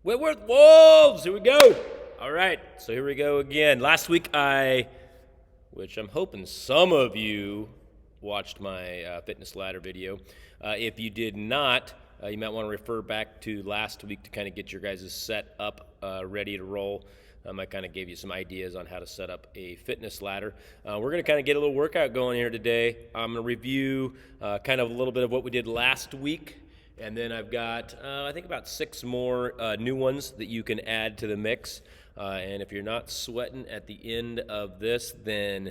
Whitworth Wolves, here we go. All right, so here we go again. Last week which I'm hoping some of you watched my fitness ladder video. If you did not, you might want to refer back to last week to kind of get your guys' set up ready to roll. I kind of gave you some ideas on how to set up a fitness ladder. We're going to kind of get a little workout going here today. I'm going to review kind of a little bit of what we did last week. And then I've got, I think about 6 more new ones that you can add to the mix. And if you're not sweating at the end of this, then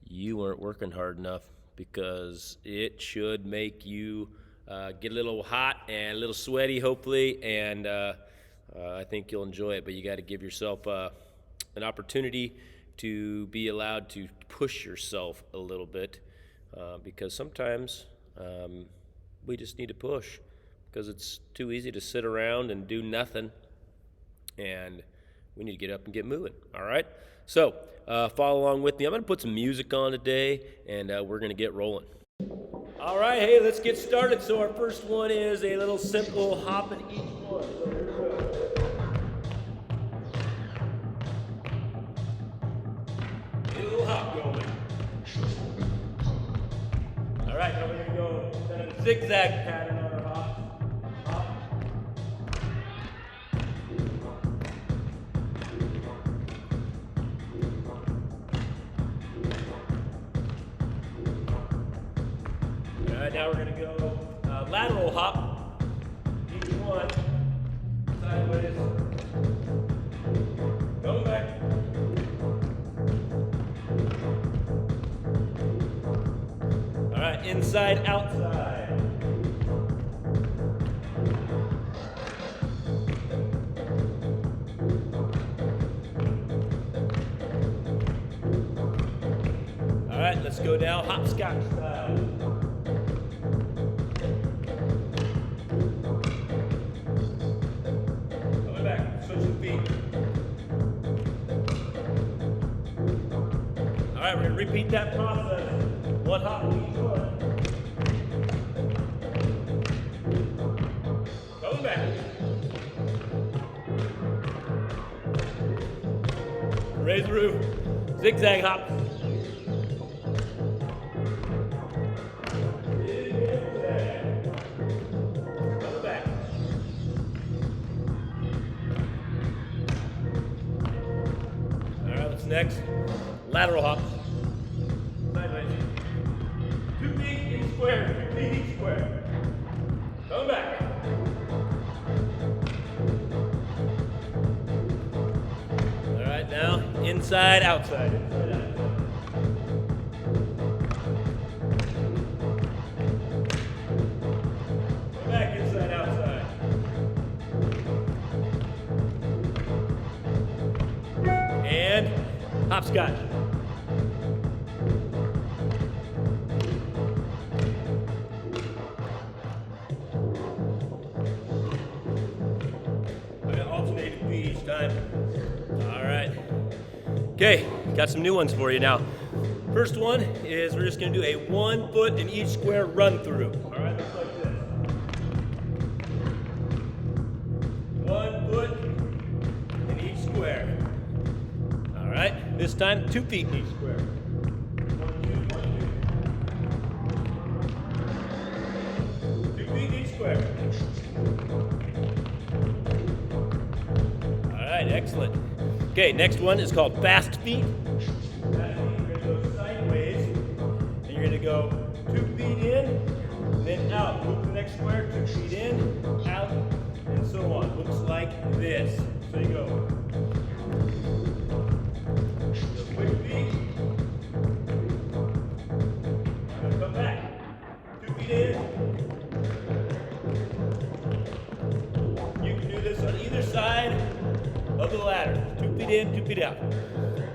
you weren't working hard enough, because it should make you get a little hot and a little sweaty, hopefully. And I think you'll enjoy it. But you got to give yourself an opportunity to be allowed to push yourself a little bit, because sometimes we just need to push, because it's too easy to sit around and do nothing, and we need to get up and get moving. All right, so follow along with me. I'm going to put some music on today, and we're going to get rolling. All right, hey, let's get started. So our first one is a little simple hop in each one. So here we go. Get a little hop going. All right, now we're going to go kind of a zigzag pattern on our hop. Hop. All right, now we're going to go lateral hop. Each one sideways. Going back. All right, inside, outside. All right, let's go now hopscotch style. Coming back, switching feet. All right, we're going to repeat that process. One hop in each one. Coming back. Raise the roof. Zigzag hop. Coming back. All right, what's next? Lateral hops. Sideways. 2 feet each square, 2 feet each square. Coming back. All right, now inside, outside. Inside, outside. Come back, inside, outside. And hopscotch. Alternating feet each time. All right. Okay, got some new ones for you now. First one is we're just going to do a 1 foot in each square run through. All right, looks like this. 1 foot in each square. All right, this time 2 feet in each square. 1, 2, 1, 2. 2 feet in each square. All right, excellent. Okay, next one is called fast feet. Fast feet, you're going to go sideways, and you're going to go 2 feet in, then out. Move to the next square, 2 feet in, out, and so on. Looks like this. So you go. Quick feet. I'm going to come back. 2 feet in. You can do this on either side of the ladder. 2 feet in, 2 feet out.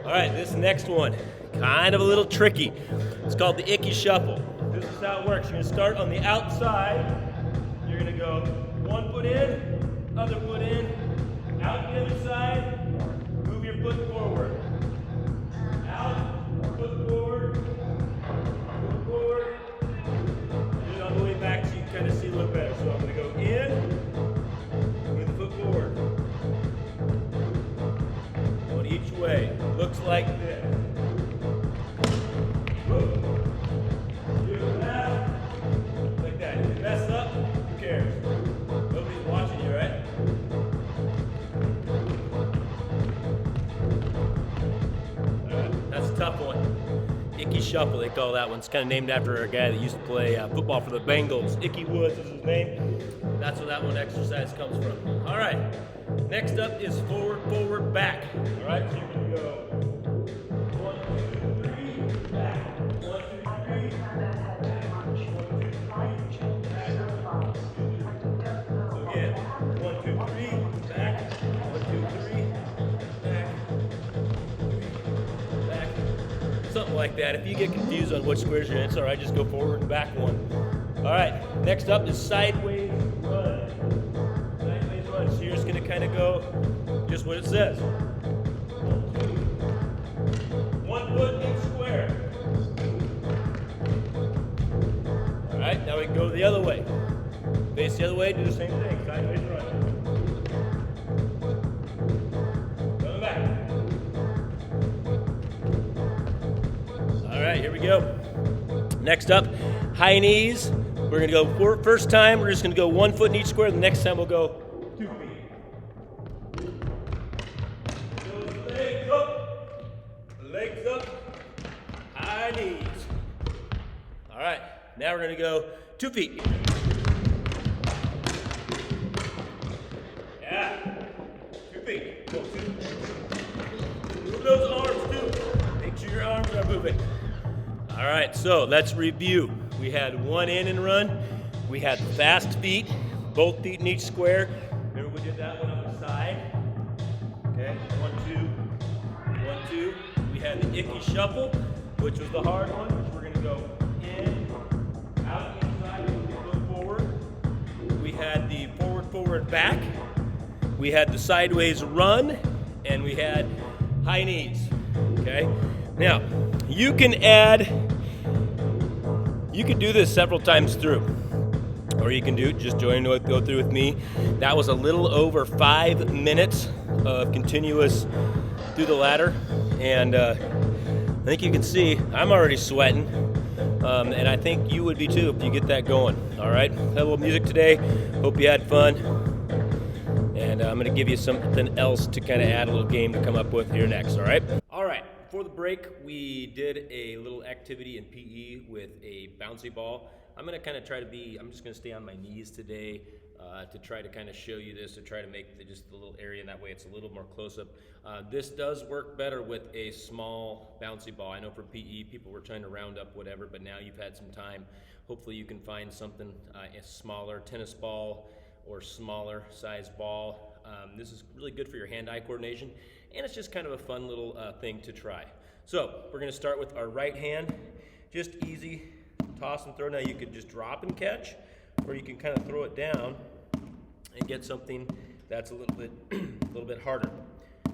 All right, this next one, kind of a little tricky. It's called the icky shuffle. This is how it works. You're going to start on the outside. You're going to go 1 foot in, other foot in, out the other side, move your foot forward. Out, foot forward, foot forward. Do it on the way back so you can kind of see a little better. So I'm going to go in, move the foot forward. way. Looks like this. Do that. Like that. If you mess up, who cares? Nobody's watching you, right? Alright, that's a tough one. Icky Shuffle, they call that one. It's kind of named after a guy that used to play football for the Bengals. Icky Woods is his name. That's where that one exercise comes from. All right, next up is forward, forward, back. All right, so you're going to go 1, 2, 3, back. 1, 2, 3, back. 1, 2, 3, back. So again, 1, 2, 3, back. 1, 2, 3, back. Back. Something like that. If you get confused on which squares you're in, it's all right, just go forward and back one. All right, next up is sideways run. Sideways run. So you're just going to kind of go just what it says. 1 foot each square. All right, now we can go the other way. Face the other way, do the same thing. Sideways run. Go back. All right, here we go. Next up, high knees. We're going to go first time, we're just going to go 1 foot in each square. The next time we'll go 2 feet. Those legs up, high knees. All right, now we're going to go 2 feet. Yeah, 2 feet. Go 2. Move those arms too. Make sure your arms are moving. All right, so let's review. We had 1 in and run. We had fast feet, both feet in each square. Remember we did that one on the side. Okay, 1, 2, 1, 2. We had the icky shuffle, which was the hard one, which we're gonna go in, out, inside, go forward. We had the forward, forward, back. We had the sideways run, and we had high knees, okay? Now, you can do this several times through, or you can just go through with me. That was a little over 5 minutes of continuous through the ladder, and I think you can see I'm already sweating, and I think you would be too if you get that going. All right, had a little music today. Hope you had fun, and I'm going to give you something else to kind of add a little game to come up with here next. All right. All right. Before the break, we did a little activity in PE with a bouncy ball. I'm just going to stay on my knees today to try to kind of show you this, to try to make just the little area, and that way it's a little more close-up. This does work better with a small bouncy ball. I know for PE, people were trying to round up whatever, but now you've had some time. Hopefully you can find something, a smaller tennis ball or smaller size ball. This is really good for your hand-eye coordination, and it's just kind of a fun little thing to try. So we're going to start with our right hand. Just easy toss and throw. Now you could just drop and catch, or you can kind of throw it down and get something that's a little bit harder.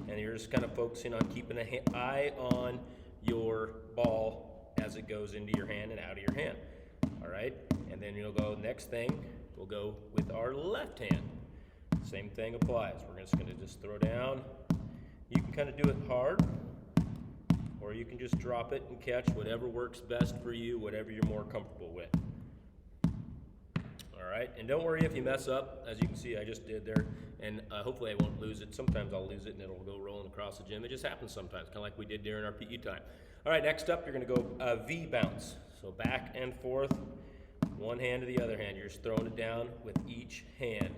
And you're just kind of focusing on keeping an eye on your ball as it goes into your hand and out of your hand. All right, and then you'll go next thing. We'll go with our left hand. Same thing applies. We're just going to just throw down. You can kind of do it hard, or you can just drop it and catch, whatever works best for you, whatever you're more comfortable with. All right, and don't worry if you mess up. As you can see, I just did there, and hopefully I won't lose it. Sometimes I'll lose it and it'll go rolling across the gym. It just happens sometimes, kind of like we did during our PE time. All right, next up, you're going to go V bounce. So back and forth, one hand to the other hand. You're just throwing it down with each hand.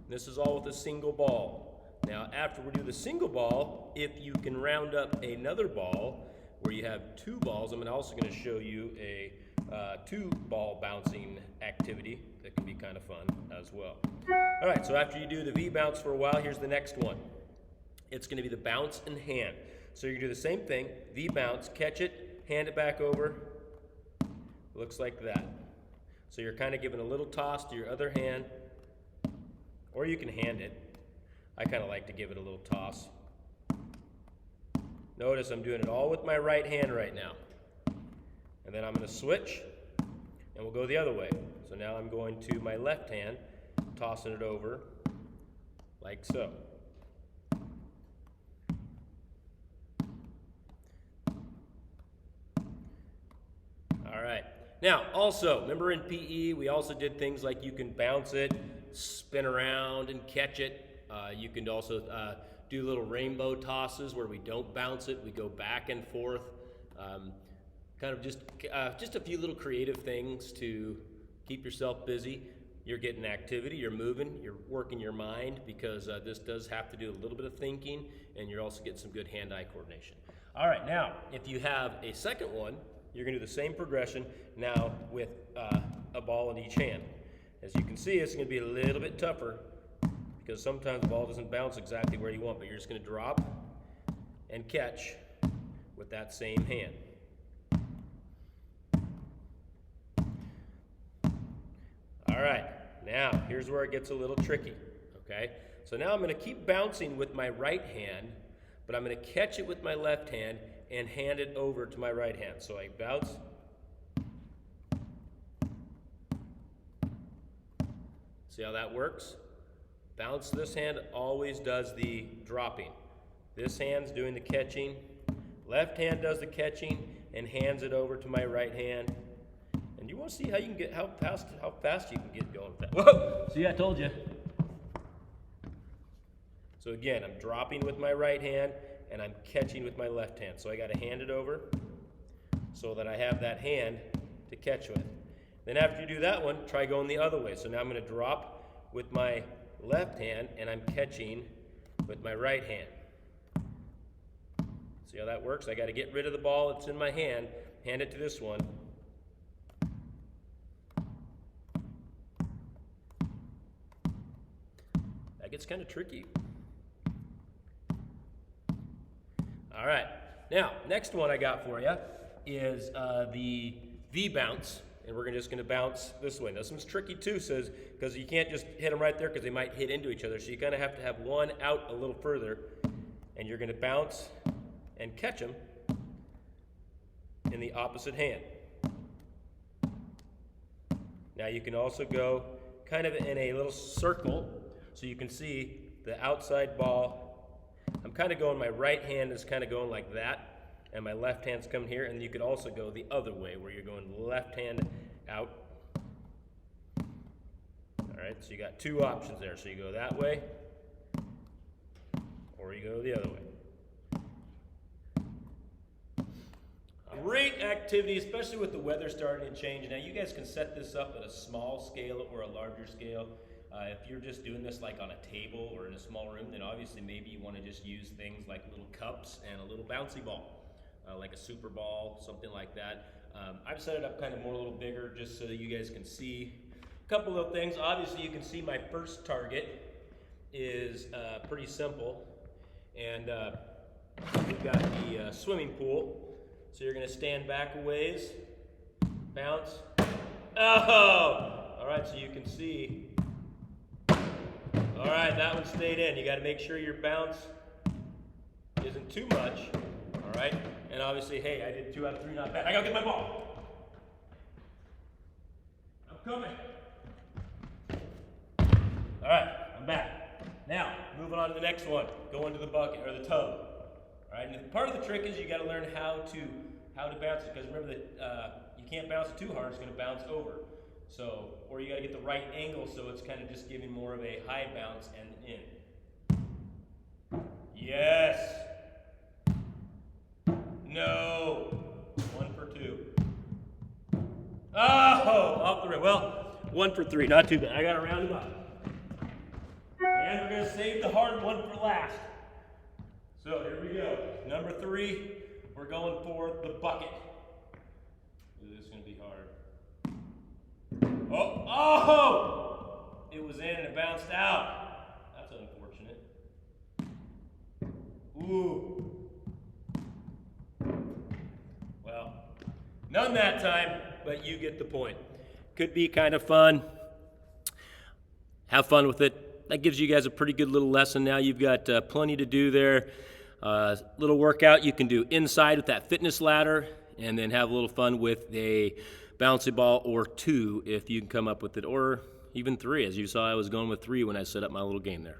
This is all with a single ball. Now, after we do the single ball, if you can round up another ball where you have 2 balls, I'm also going to show you a 2-ball bouncing activity that can be kind of fun as well. All right, so after you do the V bounce for a while, here's the next one. It's going to be the bounce and hand. So you're going to do the same thing, V bounce, catch it, hand it back over. Looks like that. So you're kind of giving a little toss to your other hand, or you can hand it. I kind of like to give it a little toss. Notice I'm doing it all with my right hand right now. And then I'm going to switch, and we'll go the other way. So now I'm going to my left hand, tossing it over like so. All right. Now, also, remember in PE, we also did things like you can bounce it, spin around, and catch it. You can also do little rainbow tosses where we don't bounce it. We go back and forth. Kind of just a few little creative things to keep yourself busy. You're getting activity, you're moving, you're working your mind, because this does have to do a little bit of thinking, and you're also getting some good hand-eye coordination. All right, now, if you have a second one, you're gonna do the same progression now with a ball in each hand. As you can see, it's gonna be a little bit tougher because sometimes the ball doesn't bounce exactly where you want, but you're just gonna drop and catch with that same hand. All right, now here's where it gets a little tricky, okay? So now I'm gonna keep bouncing with my right hand, but I'm gonna catch it with my left hand and hand it over to my right hand. So I bounce. See how that works? Bounce this hand always does the dropping. This hand's doing the catching. Left hand does the catching and hands it over to my right hand. And you want to see how you can get how fast you can get going with that. Whoa! See, I told you. So again, I'm dropping with my right hand and I'm catching with my left hand. So I got to hand it over so that I have that hand to catch with. Then after you do that one, try going the other way. So now I'm going to drop with my left hand and I'm catching with my right hand. See how that works? I got to get rid of the ball that's in my hand, hand it to this one. That gets kind of tricky. All right, now, next one I got for you is the V bounce, and we're just gonna bounce this way. Now, this one's tricky too, because you can't just hit them right there because they might hit into each other, so you kind of have to have one out a little further, and you're gonna bounce and catch them in the opposite hand. Now, you can also go kind of in a little circle, so you can see the outside ball. I'm kind of going, my right hand is kind of going like that, and my left hand's coming here, and you could also go the other way, where you're going left hand out. All right, so you got two options there. So you go that way, or you go the other way. Great activity, especially with the weather starting to change. Now, you guys can set this up at a small scale or a larger scale. If you're just doing this like on a table or in a small room, then obviously maybe you want to just use things like little cups and a little bouncy ball, like a super ball, something like that. I've set it up kind of more a little bigger just so that you guys can see a couple of things. Obviously, you can see my first target is pretty simple, and we've got the swimming pool. So you're going to stand back a ways, bounce. Oh! All right, so you can see. All right, that one stayed in. You got to make sure your bounce isn't too much. All right, and obviously, hey, I did 2 out of 3, not bad. I got to get my ball. I'm coming. All right, I'm back. Now, moving on to the next one. Go into the bucket or the tub. All right, and part of the trick is you got to learn how to bounce it, because remember that you can't bounce it too hard; it's going to bounce over. So, or you got to get the right angle so it's kind of just giving more of a high bounce and in. Yes. No. 1 for 2. Oh, off the rim. Well, 1 for 3, not too bad. I got to round him up. And we're going to save the hard one for last. So here we go. Number 3, we're going for the bucket. Ooh, this is going to be hard. Oh! It was in and it bounced out. That's unfortunate. Ooh. Well, none that time, but you get the point. Could be kind of fun. Have fun with it. That gives you guys a pretty good little lesson now. You've got plenty to do there. Little workout you can do inside with that fitness ladder, and then have a little fun with a bouncy ball or 2 if you can come up with it, or even 3. As you saw, I was going with 3 when I set up my little game there.